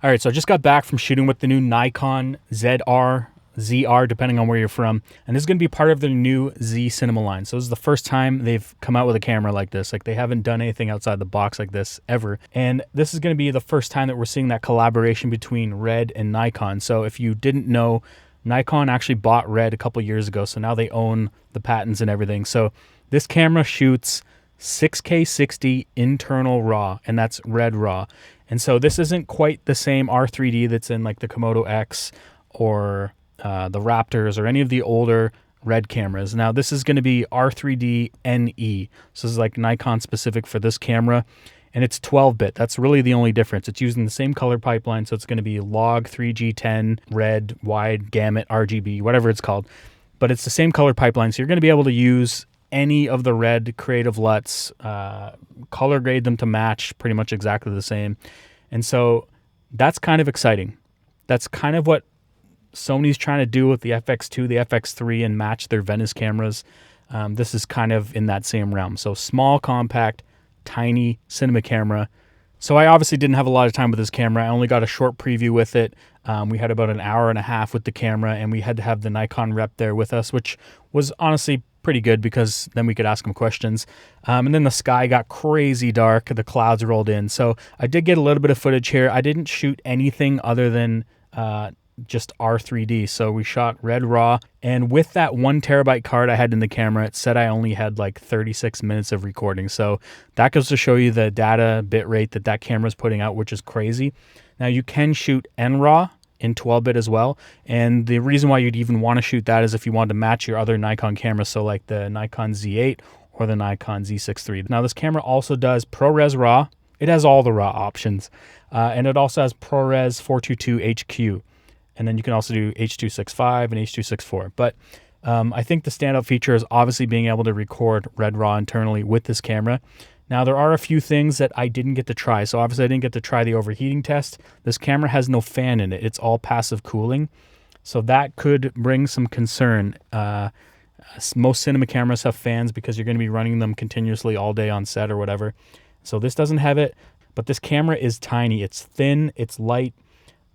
All right, so I just got back from shooting with the new Nikon ZR, depending on where you're from. And this is going to be part of the new Z cinema line. So this is the first time they've come out with a camera like this. Like, they haven't done anything outside the box like this ever. And this is going to be the first time that we're seeing that collaboration between Red and Nikon. So if you didn't know, Nikon actually bought Red a couple years ago. So now they own the patents and everything. So this camera shoots 6K 60 internal RAW, and that's Red RAW. And so this isn't quite the same R3D that's in like the Komodo X or the Raptors or any of the older Red cameras. Now this is going to be R3D NE. So this is like Nikon specific for this camera, and it's 12-bit. That's really the only difference. It's using the same color pipeline, so it's going to be log 3G10, red, wide, gamut, RGB, whatever it's called. But it's the same color pipeline, so you're going to be able to use any of the Red creative LUTs, color grade them to match pretty much exactly the same. And so that's kind of exciting. That's kind of what Sony's trying to do with the FX2, the FX3, and match their Venice cameras. This is kind of in that same realm. So small, compact, tiny cinema camera. So I obviously didn't have a lot of time with this camera. I only got a short preview with it. We had about an hour and a half with the camera, and we had to have the Nikon rep there with us, which was honestly pretty good because then we could ask him questions. And then the sky got crazy dark. The clouds rolled in. So I did get a little bit of footage here. I didn't shoot anything other than just R3D. So we shot Red RAW. And with that 1 terabyte card I had in the camera, it said I only had like 36 minutes of recording. So that goes to show you the data bit rate that that camera is putting out, which is crazy. Now you can shoot NRAW in 12-bit as well, and the reason why you'd even want to shoot that is if you wanted to match your other Nikon cameras, so like the Nikon Z8 or the Nikon Z6 III. Now this camera also does ProRes RAW. It has all the RAW options, and it also has ProRes 422 HQ, and then you can also do H.265 and H.264. But I think the standout feature is obviously being able to record Red RAW internally with this camera. Now, there are a few things that I didn't get to try. So obviously I didn't get to try the overheating test. This camera has no fan in it. It's all passive cooling. So that could bring some concern. Most cinema cameras have fans because you're going to be running them continuously all day on set or whatever. So this doesn't have it, but this camera is tiny. It's thin, it's light.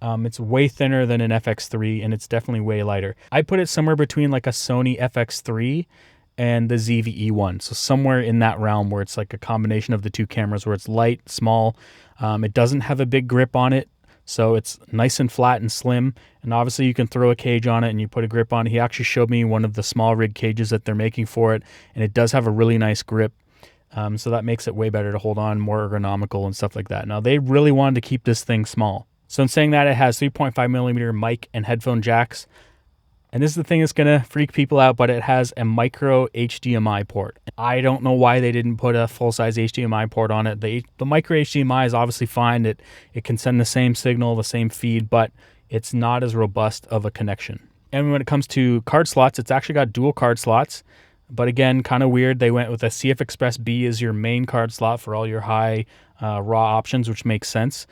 It's way thinner than an FX3, and it's definitely way lighter. I put it somewhere between like a Sony FX3 and the ZVE1. So somewhere in that realm where it's like a combination of the two cameras where it's light, small. It doesn't have a big grip on it. So it's nice and flat and slim. And obviously you can throw a cage on it and you put a grip on it. He actually showed me one of the small rig cages that they're making for it. And it does have a really nice grip. So that makes it way better to hold on, more ergonomical and stuff like that. Now they really wanted to keep this thing small. So in saying that, it has 3.5 millimeter mic and headphone jacks. And this is the thing that's going to freak people out, but it has a micro HDMI port. I don't know why they didn't put a full-size HDMI port on it. The micro HDMI is obviously fine. It can send the same signal, the same feed, but it's not as robust of a connection. And when it comes to card slots, it's actually got dual card slots. But again, kind of weird. They went with a CF Express B as your main card slot for all your high RAW options, which makes sense.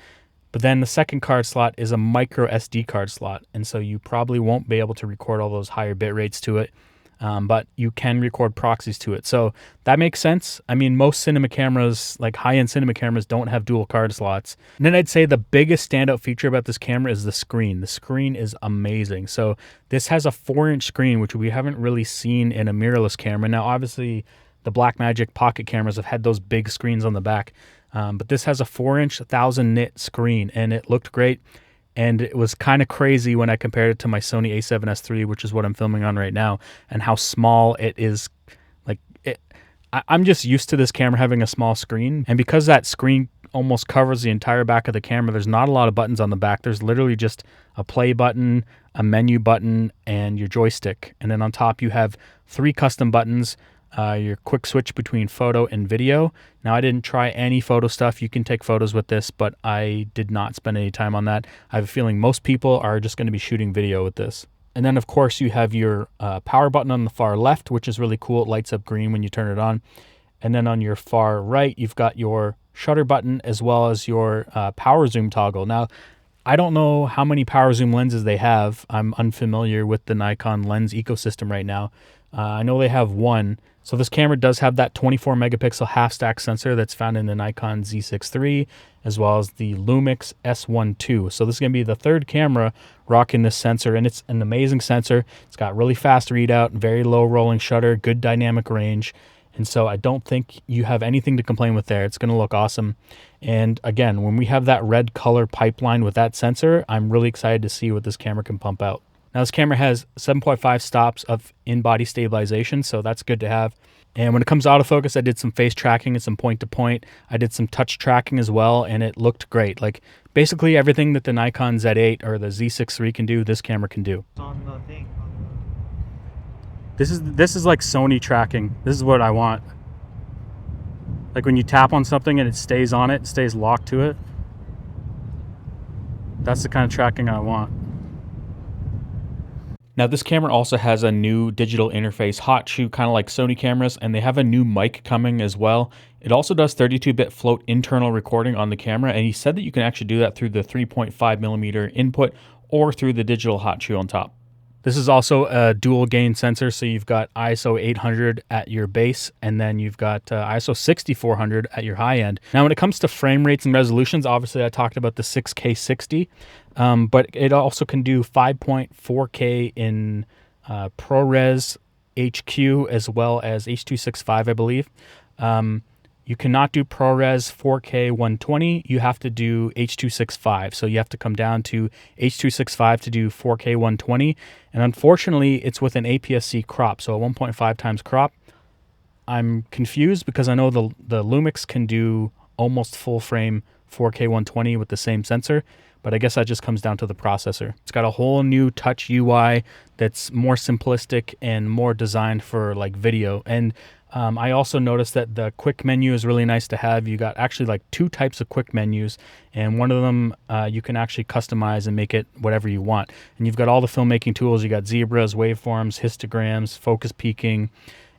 But then the second card slot is a micro SD card slot. And so you probably won't be able to record all those higher bit rates to it. But you can record proxies to it. So that makes sense. I mean, most cinema cameras, like high-end cinema cameras, don't have dual card slots. And then I'd say the biggest standout feature about this camera is the screen. The screen is amazing. So this has a 4-inch screen, which we haven't really seen in a mirrorless camera. Now, obviously, the Blackmagic pocket cameras have had those big screens on the back. But this has a 4-inch 1000 nit screen, and it looked great. And it was kind of crazy when I compared it to my Sony a7S III, which is what I'm filming on right now, and how small it is. Like I'm just used to this camera having a small screen. And because that screen almost covers the entire back of the camera, there's not a lot of buttons on the back. There's literally just a play button, a menu button, and your joystick. And then on top you have 3 custom buttons. Your quick switch between photo and video. Now, I didn't try any photo stuff. You can take photos with this, but I did not spend any time on that. I have a feeling most people are just going to be shooting video with this. And then, of course, you have your power button on the far left, which is really cool. It lights up green when you turn it on. And then on your far right, you've got your shutter button as well as your power zoom toggle. Now, I don't know how many power zoom lenses they have. I'm unfamiliar with the Nikon lens ecosystem right now. I know they have one. So this camera does have that 24 megapixel half stack sensor that's found in the Nikon Z6 III, as well as the Lumix S1 II. So this is going to be the third camera rocking this sensor, and it's an amazing sensor. It's got really fast readout, very low rolling shutter, good dynamic range. And so I don't think you have anything to complain with there. It's going to look awesome. And again, when we have that red color pipeline with that sensor, I'm really excited to see what this camera can pump out. Now this camera has 7.5 stops of in-body stabilization, so that's good to have. And when it comes to autofocus, I did some face tracking and some point-to-point. I did some touch tracking as well, and it looked great. Like basically everything that the Nikon Z8 or the Z6 III can do, this camera can do. On the thing. This is like Sony tracking. This is what I want. Like when you tap on something and it stays on it, stays locked to it. That's the kind of tracking I want. Now this camera also has a new digital interface hot shoe, kind of like Sony cameras, and they have a new mic coming as well. It also does 32-bit float internal recording on the camera, and he said that you can actually do that through the 3.5mm input or through the digital hot shoe on top. This is also a dual gain sensor, so you've got ISO 800 at your base, and then you've got ISO 6400 at your high end. Now, when it comes to frame rates and resolutions, obviously I talked about the 6K 60, but it also can do 5.4K in ProRes HQ as well as H.265, I believe. You cannot do ProRes 4K 120. You have to do H.265. So you have to come down to H.265 to do 4K 120. And unfortunately, it's with an APS-C crop, so a 1.5 times crop. I'm confused because I know the Lumix can do almost full frame 4K 120 with the same sensor, but I guess that just comes down to the processor. It's got a whole new touch UI that's more simplistic and more designed for like video. And I also noticed that the quick menu is really nice to have. You got actually like two types of quick menus, and one of them you can actually customize and make it whatever you want. And you've got all the filmmaking tools. You got zebras, waveforms, histograms, focus peaking.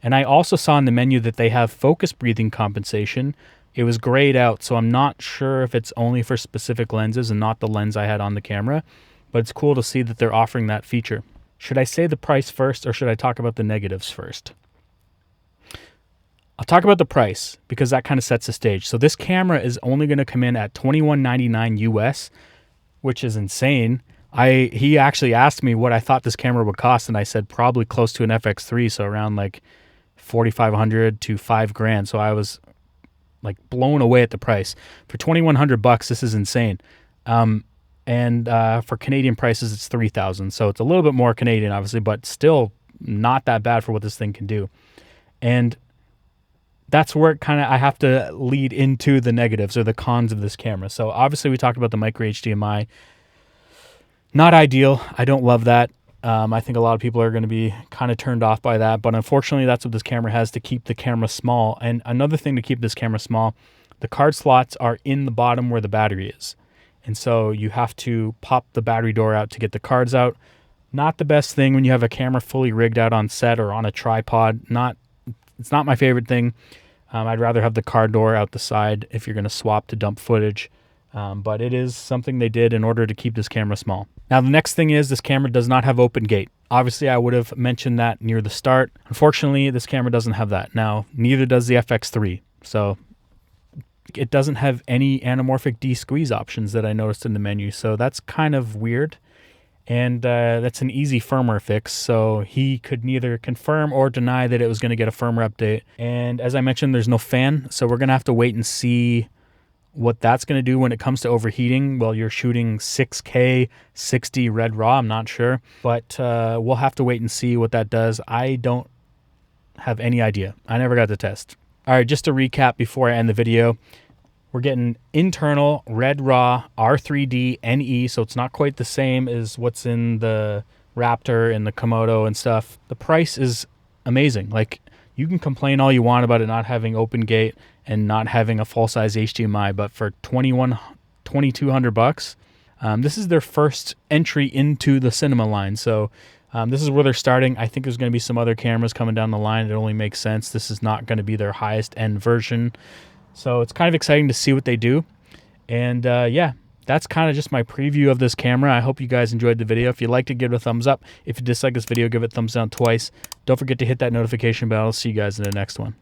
And I also saw in the menu that they have focus breathing compensation. It was grayed out, so I'm not sure if it's only for specific lenses and not the lens I had on the camera, but it's cool to see that they're offering that feature. Should I say the price first, or should I talk about the negatives first? I'll talk about the price because that kind of sets the stage. So this camera is only going to come in at $21.99 US, which is insane. He actually asked me what I thought this camera would cost, and I said probably close to an FX3, so around like $4,500 to $5,000. So I was like blown away at the price. For $2,100, this is insane. And for Canadian prices, it's $3,000. So it's a little bit more Canadian, obviously, but still not that bad for what this thing can do. And that's where I have to lead into the negatives or the cons of this camera. So obviously we talked about the micro HDMI. Not ideal. I don't love that. I think a lot of people are going to be kind of turned off by that, but unfortunately that's what this camera has to keep the camera small. And another thing to keep this camera small, the card slots are in the bottom where the battery is. And so you have to pop the battery door out to get the cards out. Not the best thing when you have a camera fully rigged out on set or on a tripod. It's not my favorite thing. I'd rather have the card door out the side if you're going to swap to dump footage. But it is something they did in order to keep this camera small. Now, the next thing is this camera does not have open gate. Obviously, I would have mentioned that near the start. Unfortunately, this camera doesn't have that. Now, neither does the FX3. So it doesn't have any anamorphic de-squeeze options that I noticed in the menu. So that's kind of weird. And that's an easy firmware fix, so he could neither confirm or deny that it was going to get a firmware update. And as I mentioned, there's no fan, so we're going to have to wait and see what that's going to do when it comes to overheating. Well, you're shooting 6K 60 red raw, I'm not sure, but we'll have to wait and see what that does. I don't have any idea. I never got to test. All right, just to recap before I end the video, we're getting internal red raw R3D NE, so it's not quite the same as what's in the Raptor and the Komodo and stuff. The price is amazing. Like, you can complain all you want about it not having open gate and not having a full-size HDMI, but for $2,200, this is their first entry into the cinema line. So this is where they're starting. I think there's going to be some other cameras coming down the line. It only makes sense. This is not going to be their highest end version. So it's kind of exciting to see what they do. And yeah, that's kind of just my preview of this camera. I hope you guys enjoyed the video. If you liked it, give it a thumbs up. If you dislike this video, give it a thumbs down twice. Don't forget to hit that notification bell. I'll see you guys in the next one.